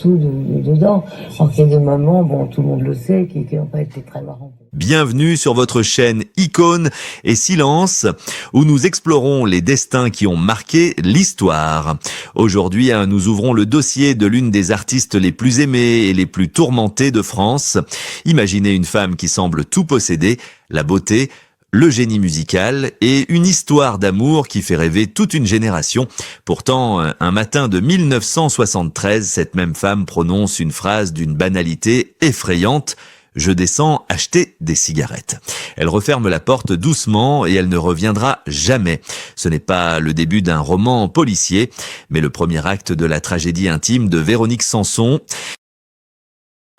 Dedans. En fait, de maman, bon, tout le monde le sait, qui n'a pas été très marrant. Bienvenue sur votre chaîne Icône et Silence, où nous explorons les destins qui ont marqué l'histoire. Aujourd'hui, nous ouvrons le dossier de l'une des artistes les plus aimées et les plus tourmentées de France. Imaginez une femme qui semble tout posséder, la beauté, le génie musical et une histoire d'amour qui fait rêver toute une génération. Pourtant, un matin de 1973, cette même femme prononce une phrase d'une banalité effrayante. Je descends acheter des cigarettes. Elle referme la porte doucement et elle ne reviendra jamais. Ce n'est pas le début d'un roman policier, mais le premier acte de la tragédie intime de Véronique Sanson.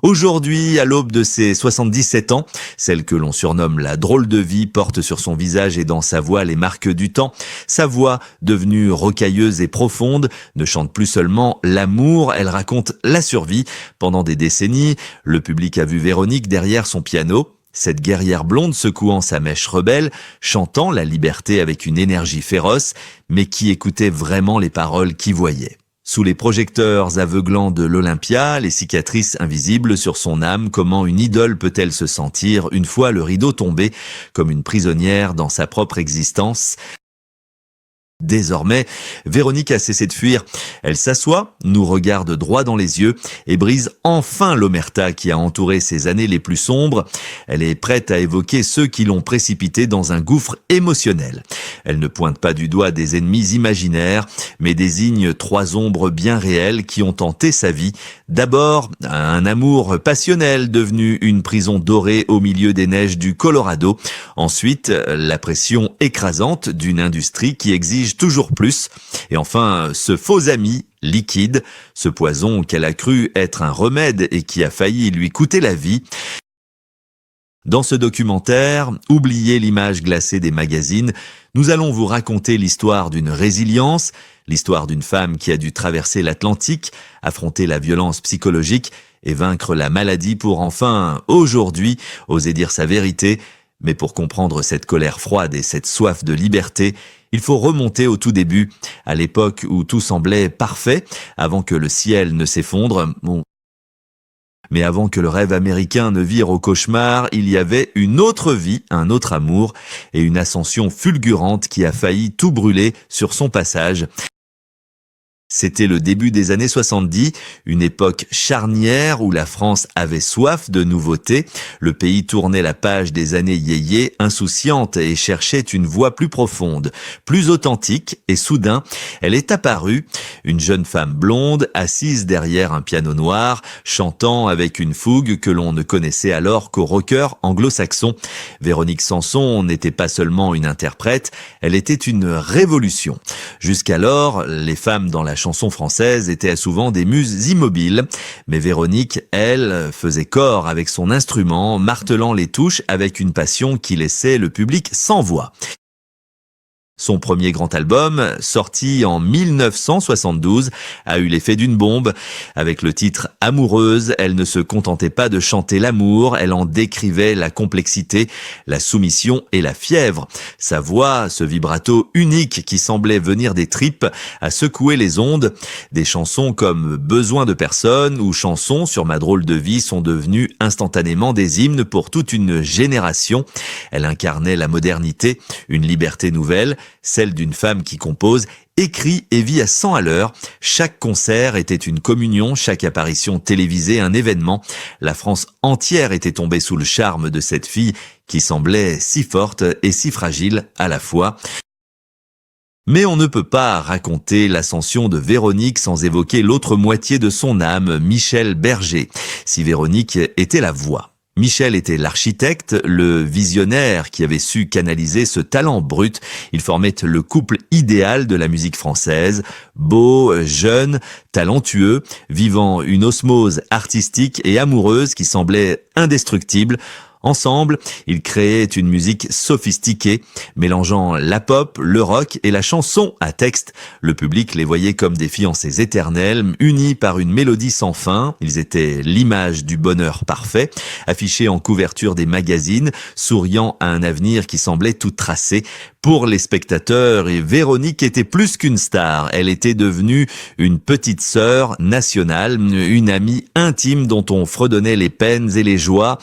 Aujourd'hui, à l'aube de ses 77 ans, celle que l'on surnomme la drôle de vie porte sur son visage et dans sa voix les marques du temps. Sa voix, devenue rocailleuse et profonde, ne chante plus seulement l'amour, elle raconte la survie. Pendant des décennies, le public a vu Véronique derrière son piano. Cette guerrière blonde secouant sa mèche rebelle, chantant la liberté avec une énergie féroce, mais qui écoutait vraiment les paroles qui voyait. Sous les projecteurs aveuglants de l'Olympia, les cicatrices invisibles sur son âme, comment une idole peut-elle se sentir une fois le rideau tombé, comme une prisonnière dans sa propre existence ? Désormais, Véronique a cessé de fuir. Elle s'assoit, nous regarde droit dans les yeux et brise enfin l'omerta qui a entouré ses années les plus sombres. Elle est prête à évoquer ceux qui l'ont précipitée dans un gouffre émotionnel. Elle ne pointe pas du doigt des ennemis imaginaires, mais désigne trois ombres bien réelles qui ont hanté sa vie. D'abord, un amour passionnel devenu une prison dorée au milieu des neiges du Colorado. Ensuite, la pression écrasante d'une industrie qui exige toujours plus. Et enfin, ce faux ami liquide, ce poison qu'elle a cru être un remède et qui a failli lui coûter la vie. Dans ce documentaire, oubliez l'image glacée des magazines, nous allons vous raconter l'histoire d'une résilience, l'histoire d'une femme qui a dû traverser l'Atlantique, affronter la violence psychologique et vaincre la maladie pour enfin, aujourd'hui, oser dire sa vérité. Mais pour comprendre cette colère froide et cette soif de liberté, il faut remonter au tout début, à l'époque où tout semblait parfait, avant que le ciel ne s'effondre. Mais avant que le rêve américain ne vire au cauchemar, il y avait une autre vie, un autre amour et une ascension fulgurante qui a failli tout brûler sur son passage. C'était le début des années 70, une époque charnière où la France avait soif de nouveautés. Le pays tournait la page des années yéyé, insouciante et cherchait une voix plus profonde, plus authentique et soudain, elle est apparue, une jeune femme blonde assise derrière un piano noir, chantant avec une fougue que l'on ne connaissait alors qu'aux rockers anglo-saxons. Véronique Sanson n'était pas seulement une interprète, elle était une révolution. Jusqu'alors, les femmes dans la chanson française étaient souvent des muses immobiles, mais Véronique, elle, faisait corps avec son instrument, martelant les touches avec une passion qui laissait le public sans voix. Son premier grand album, sorti en 1972, a eu l'effet d'une bombe. Avec le titre « Amoureuse », elle ne se contentait pas de chanter l'amour, elle en décrivait la complexité, la soumission et la fièvre. Sa voix, ce vibrato unique qui semblait venir des tripes, a secoué les ondes. Des chansons comme « Besoin de personne » ou « Chansons sur ma drôle de vie » sont devenues instantanément des hymnes pour toute une génération. Elle incarnait la modernité, une liberté nouvelle, celle d'une femme qui compose, écrit et vit à 100 à l'heure. Chaque concert était une communion, chaque apparition télévisée un événement. La France entière était tombée sous le charme de cette fille qui semblait si forte et si fragile à la fois. Mais on ne peut pas raconter l'ascension de Véronique sans évoquer l'autre moitié de son âme, Michel Berger, si Véronique était la voix. Michel était l'architecte, le visionnaire qui avait su canaliser ce talent brut. Ils formaient le couple idéal de la musique française, beau, jeune, talentueux, vivant une osmose artistique et amoureuse qui semblait indestructible. Ensemble, ils créaient une musique sophistiquée, mélangeant la pop, le rock et la chanson à texte. Le public les voyait comme des fiancés éternels, unis par une mélodie sans fin. Ils étaient l'image du bonheur parfait, affichés en couverture des magazines, souriant à un avenir qui semblait tout tracé. Pour les spectateurs, Véronique était plus qu'une star. Elle était devenue une petite sœur nationale, une amie intime dont on fredonnait les peines et les joies.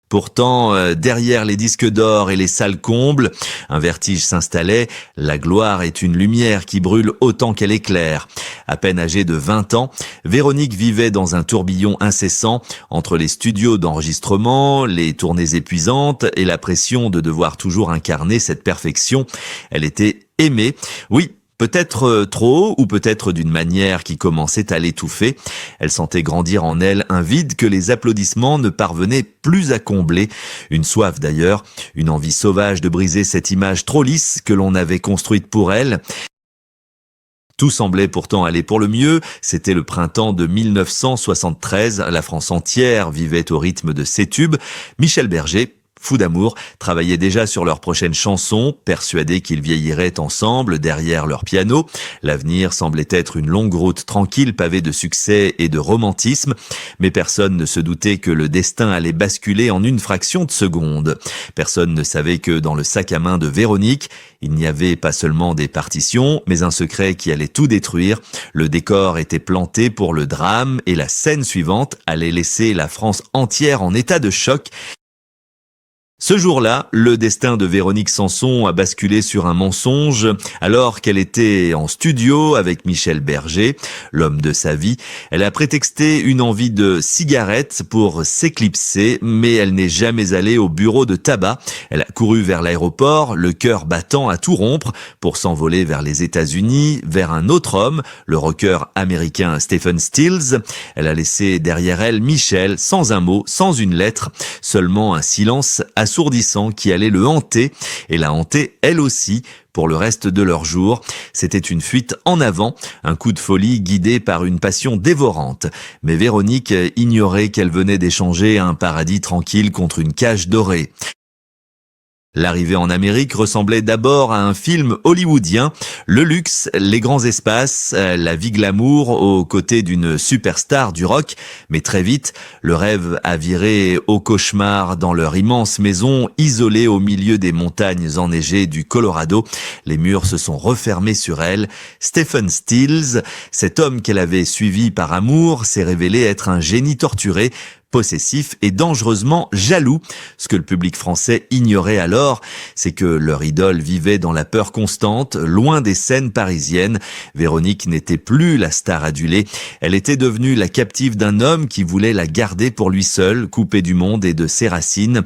Pourtant, derrière les disques d'or et les salles combles, un vertige s'installait. La gloire est une lumière qui brûle autant qu'elle éclaire. À peine âgée de 20 ans, Véronique vivait dans un tourbillon incessant entre les studios d'enregistrement, les tournées épuisantes et la pression de devoir toujours incarner cette perfection. Elle était aimée, oui, peut-être trop, ou peut-être d'une manière qui commençait à l'étouffer. Elle sentait grandir en elle un vide que les applaudissements ne parvenaient plus à combler. Une soif d'ailleurs, une envie sauvage de briser cette image trop lisse que l'on avait construite pour elle. Tout semblait pourtant aller pour le mieux. C'était le printemps de 1973. La France entière vivait au rythme de ces tubes. Michel Berger, fou d'amour, travaillaient déjà sur leur prochaine chanson, persuadés qu'ils vieilliraient ensemble derrière leur piano. L'avenir semblait être une longue route tranquille pavée de succès et de romantisme, mais personne ne se doutait que le destin allait basculer en une fraction de seconde. Personne ne savait que dans le sac à main de Véronique, il n'y avait pas seulement des partitions, mais un secret qui allait tout détruire. Le décor était planté pour le drame et la scène suivante allait laisser la France entière en état de choc. Ce jour-là, le destin de Véronique Sanson a basculé sur un mensonge alors qu'elle était en studio avec Michel Berger, l'homme de sa vie. Elle a prétexté une envie de cigarette pour s'éclipser, mais elle n'est jamais allée au bureau de tabac. Elle a couru vers l'aéroport, le cœur battant à tout rompre, pour s'envoler vers les États-Unis, vers un autre homme, le rocker américain Stephen Stills. Elle a laissé derrière elle Michel, sans un mot, sans une lettre, seulement un silence assourdissant qui allait le hanter, et la hanter elle aussi pour le reste de leur jour. C'était une fuite en avant, un coup de folie guidé par une passion dévorante. Mais Véronique ignorait qu'elle venait d'échanger un paradis tranquille contre une cage dorée. L'arrivée en Amérique ressemblait d'abord à un film hollywoodien. Le luxe, les grands espaces, la vie glamour aux côtés d'une superstar du rock. Mais très vite, le rêve a viré au cauchemar dans leur immense maison isolée au milieu des montagnes enneigées du Colorado. Les murs se sont refermés sur elle. Stephen Stills, cet homme qu'elle avait suivi par amour, s'est révélé être un génie torturé, possessif et dangereusement jaloux. Ce que le public français ignorait alors, c'est que leur idole vivait dans la peur constante, loin des scènes parisiennes. Véronique n'était plus la star adulée. Elle était devenue la captive d'un homme qui voulait la garder pour lui seul, coupée du monde et de ses racines.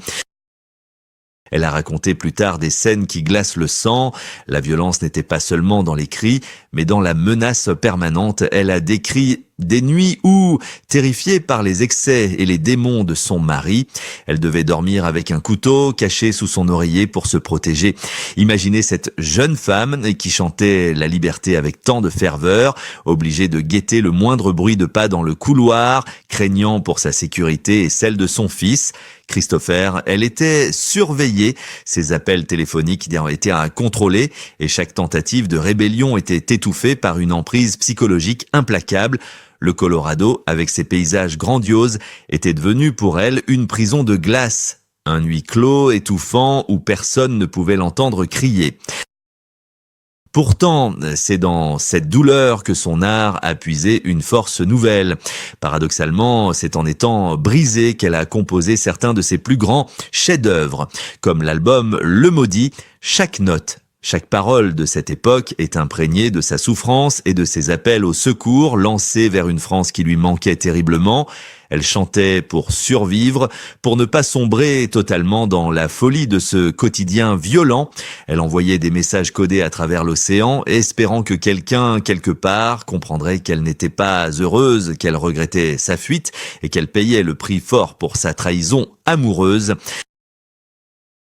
Elle a raconté plus tard des scènes qui glacent le sang. La violence n'était pas seulement dans les cris, mais dans la menace permanente. Elle a décrit des nuits où, terrifiée par les excès et les démons de son mari, elle devait dormir avec un couteau caché sous son oreiller pour se protéger. Imaginez cette jeune femme qui chantait la liberté avec tant de ferveur, obligée de guetter le moindre bruit de pas dans le couloir, craignant pour sa sécurité et celle de son fils. Christopher, elle était surveillée, ses appels téléphoniques étaient à contrôler et chaque tentative de rébellion était étouffée par une emprise psychologique implacable. Le Colorado, avec ses paysages grandioses, était devenu pour elle une prison de glace, un huis clos étouffant où personne ne pouvait l'entendre crier. Pourtant, c'est dans cette douleur que son art a puisé une force nouvelle. Paradoxalement, c'est en étant brisée qu'elle a composé certains de ses plus grands chefs-d'œuvre, comme l'album Le Maudit. Chaque note, chaque parole de cette époque est imprégnée de sa souffrance et de ses appels au secours lancés vers une France qui lui manquait terriblement. Elle chantait pour survivre, pour ne pas sombrer totalement dans la folie de ce quotidien violent. Elle envoyait des messages codés à travers l'océan, espérant que quelqu'un, quelque part, comprendrait qu'elle n'était pas heureuse, qu'elle regrettait sa fuite et qu'elle payait le prix fort pour sa trahison amoureuse.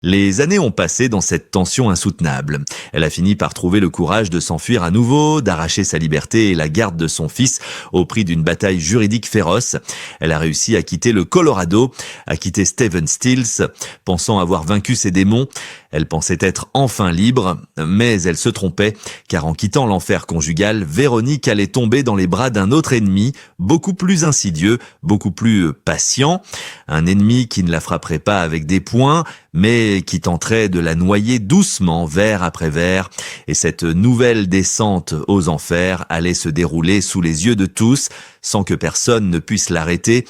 Les années ont passé dans cette tension insoutenable. Elle a fini par trouver le courage de s'enfuir à nouveau, d'arracher sa liberté et la garde de son fils au prix d'une bataille juridique féroce. Elle a réussi à quitter le Colorado, à quitter Stephen Stills, pensant avoir vaincu ses démons. Elle pensait être enfin libre, mais elle se trompait, car en quittant l'enfer conjugal, Véronique allait tomber dans les bras d'un autre ennemi, beaucoup plus insidieux, beaucoup plus patient, un ennemi qui ne la frapperait pas avec des poings, mais qui tenterait de la noyer doucement, vers après vers, et cette nouvelle descente aux enfers allait se dérouler sous les yeux de tous, sans que personne ne puisse l'arrêter.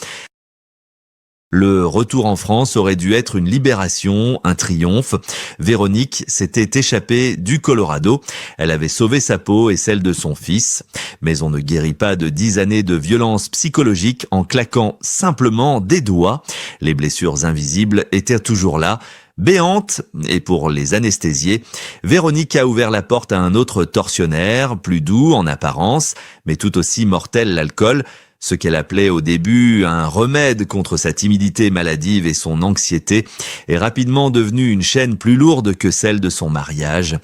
Le retour en France aurait dû être une libération, un triomphe. Véronique s'était échappée du Colorado. Elle avait sauvé sa peau et celle de son fils. Mais on ne guérit pas de 10 années de violence psychologique en claquant simplement des doigts. Les blessures invisibles étaient toujours là. Béante, et pour les anesthésier, Véronique a ouvert la porte à un autre tortionnaire, plus doux en apparence, mais tout aussi mortel, l'alcool. Ce qu'elle appelait au début un remède contre sa timidité maladive et son anxiété est rapidement devenu une chaîne plus lourde que celle de son mariage.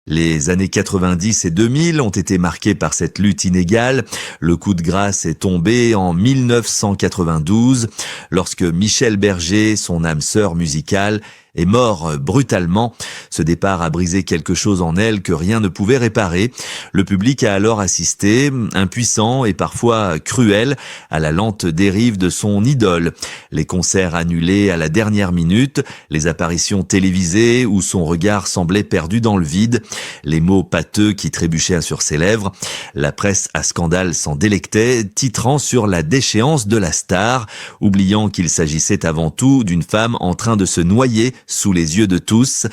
Les années 90 et 2000 ont été marquées par cette lutte inégale. Le coup de grâce est tombé en 1992, lorsque Michel Berger, son âme sœur musicale, est mort brutalement. Ce départ a brisé quelque chose en elle que rien ne pouvait réparer. Le public a alors assisté, impuissant et parfois cruel, à la lente dérive de son idole. Les concerts annulés à la dernière minute, les apparitions télévisées où son regard semblait perdu dans le vide, les mots pâteux qui trébuchaient sur ses lèvres. La presse à scandale s'en délectait, titrant sur la déchéance de la star, oubliant qu'il s'agissait avant tout d'une femme en train de se noyer sous les yeux de tous.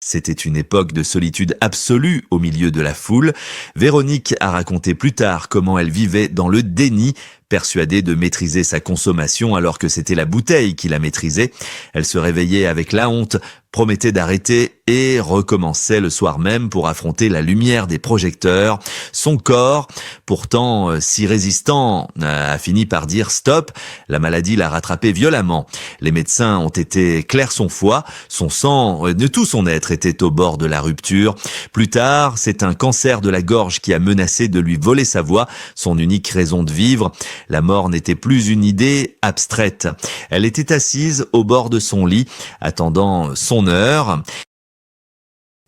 C'était une époque de solitude absolue au milieu de la foule. Véronique a raconté plus tard comment elle vivait dans le déni, persuadée de maîtriser sa consommation alors que c'était la bouteille qui la maîtrisait. Elle se réveillait avec la honte, promettait d'arrêter et recommençait le soir même pour affronter la lumière des projecteurs. Son corps, pourtant si résistant, a fini par dire stop. La maladie l'a rattrapé violemment. Les médecins ont été clairs son foie, son sang, de tout son être était au bord de la rupture. Plus tard, c'est un cancer de la gorge qui a menacé de lui voler sa voix, son unique raison de vivre. La mort n'était plus une idée abstraite. Elle était assise au bord de son lit, attendant son heure.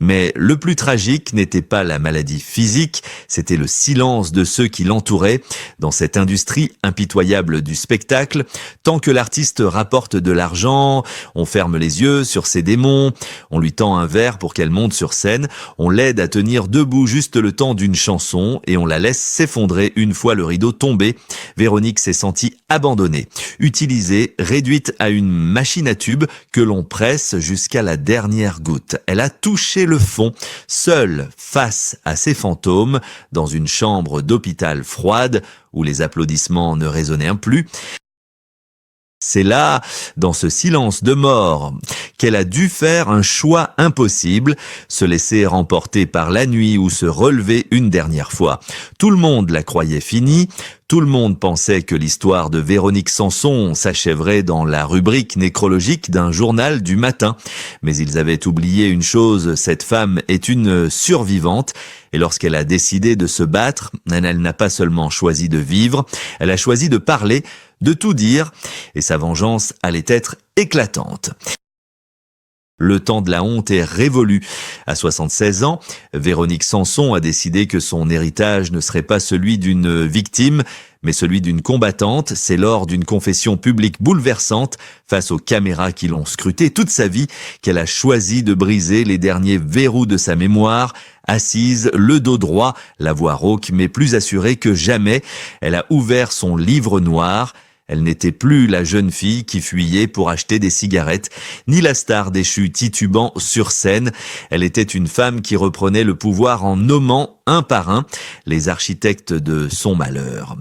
Mais le plus tragique n'était pas la maladie physique, c'était le silence de ceux qui l'entouraient. Dans cette industrie impitoyable du spectacle, tant que l'artiste rapporte de l'argent, on ferme les yeux sur ses démons, on lui tend un verre pour qu'elle monte sur scène, on l'aide à tenir debout juste le temps d'une chanson et on la laisse s'effondrer une fois le rideau tombé. Véronique s'est sentie abandonnée, utilisée, réduite à une machine à tubes que l'on presse jusqu'à la dernière goutte. Elle a touché le fond, seule face à ses fantômes, dans une chambre d'hôpital froide où les applaudissements ne résonnaient plus. C'est là, dans ce silence de mort, qu'elle a dû faire un choix impossible, se laisser remporter par la nuit ou se relever une dernière fois. Tout le monde la croyait finie, tout le monde pensait que l'histoire de Véronique Sanson s'achèverait dans la rubrique nécrologique d'un journal du matin. Mais ils avaient oublié une chose, cette femme est une survivante. Et lorsqu'elle a décidé de se battre, elle n'a pas seulement choisi de vivre, elle a choisi de parler, de tout dire, et sa vengeance allait être éclatante. Le temps de la honte est révolu. À 76 ans, Véronique Sanson a décidé que son héritage ne serait pas celui d'une victime, mais celui d'une combattante. C'est lors d'une confession publique bouleversante, face aux caméras qui l'ont scrutée toute sa vie, qu'elle a choisi de briser les derniers verrous de sa mémoire. Assise, le dos droit, la voix rauque, mais plus assurée que jamais, elle a ouvert son livre noir. Elle n'était plus la jeune fille qui fuyait pour acheter des cigarettes, ni la star déchue titubant sur scène. Elle était une femme qui reprenait le pouvoir en nommant un par un les architectes de son malheur.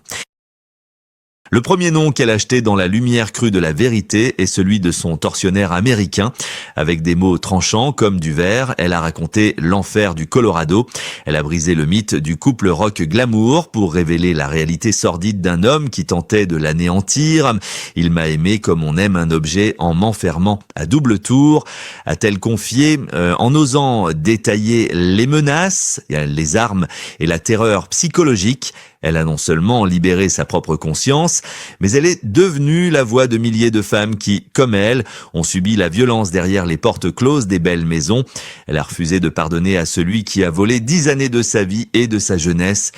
Le premier nom qu'elle a jeté dans la lumière crue de la vérité est celui de son tortionnaire américain. Avec des mots tranchants comme du verre, elle a raconté l'enfer du Colorado. Elle a brisé le mythe du couple rock glamour pour révéler la réalité sordide d'un homme qui tentait de l'anéantir. Il m'a aimé comme on aime un objet en m'enfermant à double tour, a-t-elle confié, en osant détailler les menaces, les armes et la terreur psychologique. Elle a non seulement libéré sa propre conscience, mais elle est devenue la voix de milliers de femmes qui, comme elle, ont subi la violence derrière les portes closes des belles maisons. Elle a refusé de pardonner à celui qui a volé 10 années de sa vie et de sa jeunesse.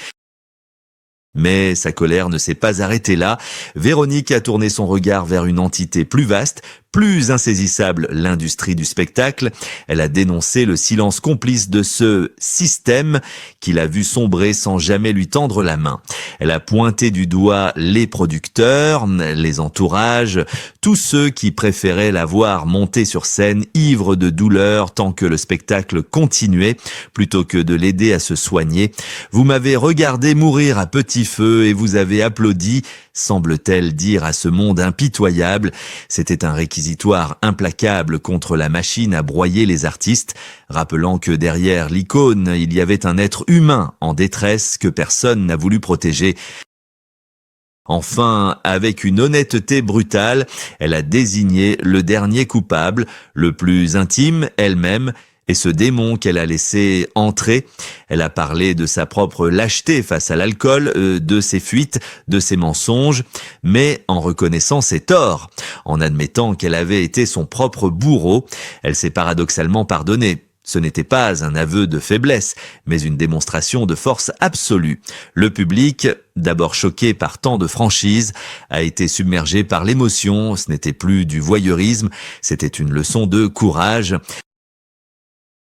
Mais sa colère ne s'est pas arrêtée là. Véronique a tourné son regard vers une entité plus vaste, plus insaisissable, l'industrie du spectacle. Elle a dénoncé le silence complice de ce système qui l'a vu sombrer sans jamais lui tendre la main. Elle a pointé du doigt les producteurs, les entourages, tous ceux qui préféraient la voir monter sur scène ivre de douleur tant que le spectacle continuait, plutôt que de l'aider à se soigner. Vous m'avez regardé mourir à petit feu et vous avez applaudi, semble-t-elle dire à ce monde impitoyable. C'était un réquisitoire implacable contre la machine à broyer les artistes, rappelant que derrière l'icône, il y avait un être humain en détresse que personne n'a voulu protéger. Enfin, avec une honnêteté brutale, elle a désigné le dernier coupable, le plus intime, elle-même, et ce démon qu'elle a laissé entrer. Elle a parlé de sa propre lâcheté face à l'alcool, de ses fuites, de ses mensonges, mais en reconnaissant ses torts, en admettant qu'elle avait été son propre bourreau, elle s'est paradoxalement pardonnée. Ce n'était pas un aveu de faiblesse, mais une démonstration de force absolue. Le public, d'abord choqué par tant de franchise, a été submergé par l'émotion. Ce n'était plus du voyeurisme, c'était une leçon de courage.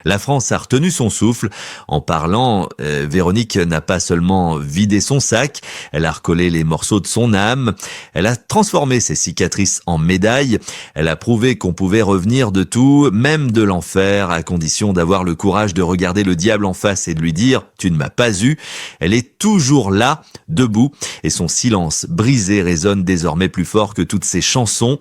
La France a retenu son souffle. En parlant, Véronique n'a pas seulement vidé son sac, elle a recollé les morceaux de son âme, elle a transformé ses cicatrices en médailles, elle a prouvé qu'on pouvait revenir de tout, même de l'enfer, à condition d'avoir le courage de regarder le diable en face et de lui dire « tu ne m'as pas eu ». Elle est toujours là, debout, et son silence brisé résonne désormais plus fort que toutes ses chansons.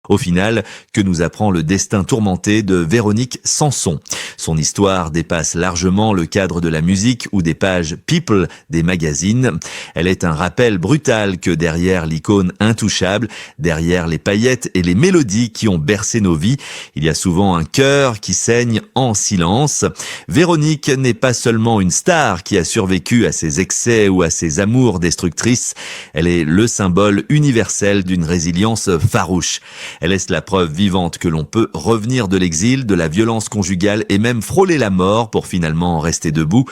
Au final, que nous apprend le destin tourmenté de Véronique Sanson. Son histoire dépasse largement le cadre de la musique ou des pages People des magazines. Elle est un rappel brutal que derrière l'icône intouchable, derrière les paillettes et les mélodies qui ont bercé nos vies, il y a souvent un cœur qui saigne en silence. Véronique n'est pas seulement une star qui a survécu à ses excès ou à ses amours destructrices, elle est le symbole universel d'une résilience farouche. Elle est la preuve vivante que l'on peut revenir de l'exil, de la violence conjugale et même frôler la mort pour finalement rester debout.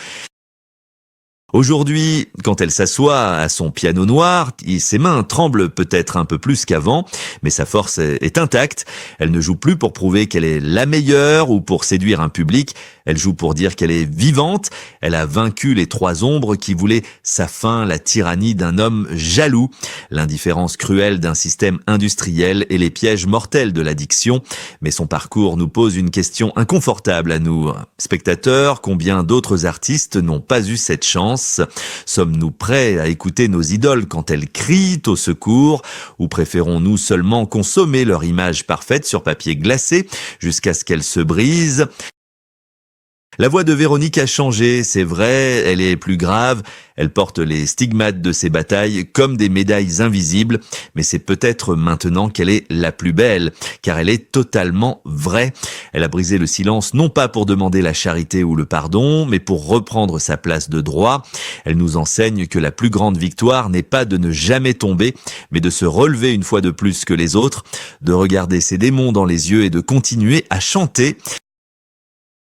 Aujourd'hui, quand elle s'assoit à son piano noir, ses mains tremblent peut-être un peu plus qu'avant, mais sa force est intacte. Elle ne joue plus pour prouver qu'elle est la meilleure ou pour séduire un public. Elle joue pour dire qu'elle est vivante. Elle a vaincu les trois ombres qui voulaient sa fin, la tyrannie d'un homme jaloux, l'indifférence cruelle d'un système industriel et les pièges mortels de l'addiction. Mais son parcours nous pose une question inconfortable à nous, spectateurs. Combien d'autres artistes n'ont pas eu cette chance ? Sommes-nous prêts à écouter nos idoles quand elles crient au secours, ou préférons-nous seulement consommer leur image parfaite sur papier glacé jusqu'à ce qu'elle se brise ? La voix de Véronique a changé, c'est vrai, elle est plus grave, elle porte les stigmates de ses batailles comme des médailles invisibles, mais c'est peut-être maintenant qu'elle est la plus belle, car elle est totalement vraie. Elle a brisé le silence non pas pour demander la charité ou le pardon, mais pour reprendre sa place de droit. Elle nous enseigne que la plus grande victoire n'est pas de ne jamais tomber, mais de se relever une fois de plus que les autres, de regarder ses démons dans les yeux et de continuer à chanter.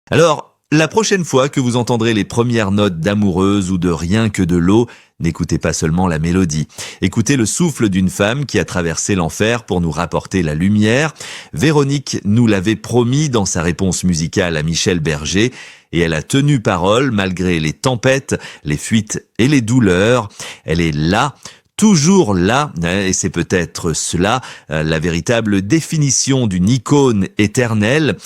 Alors, la prochaine fois que vous entendrez les premières notes d'amoureuse ou de rien que de l'eau, n'écoutez pas seulement la mélodie. Écoutez le souffle d'une femme qui a traversé l'enfer pour nous rapporter la lumière. Véronique nous l'avait promis dans sa réponse musicale à Michel Berger, et elle a tenu parole malgré les tempêtes, les fuites et les douleurs. Elle est là, toujours là, et c'est peut-être cela la véritable définition d'une icône éternelle.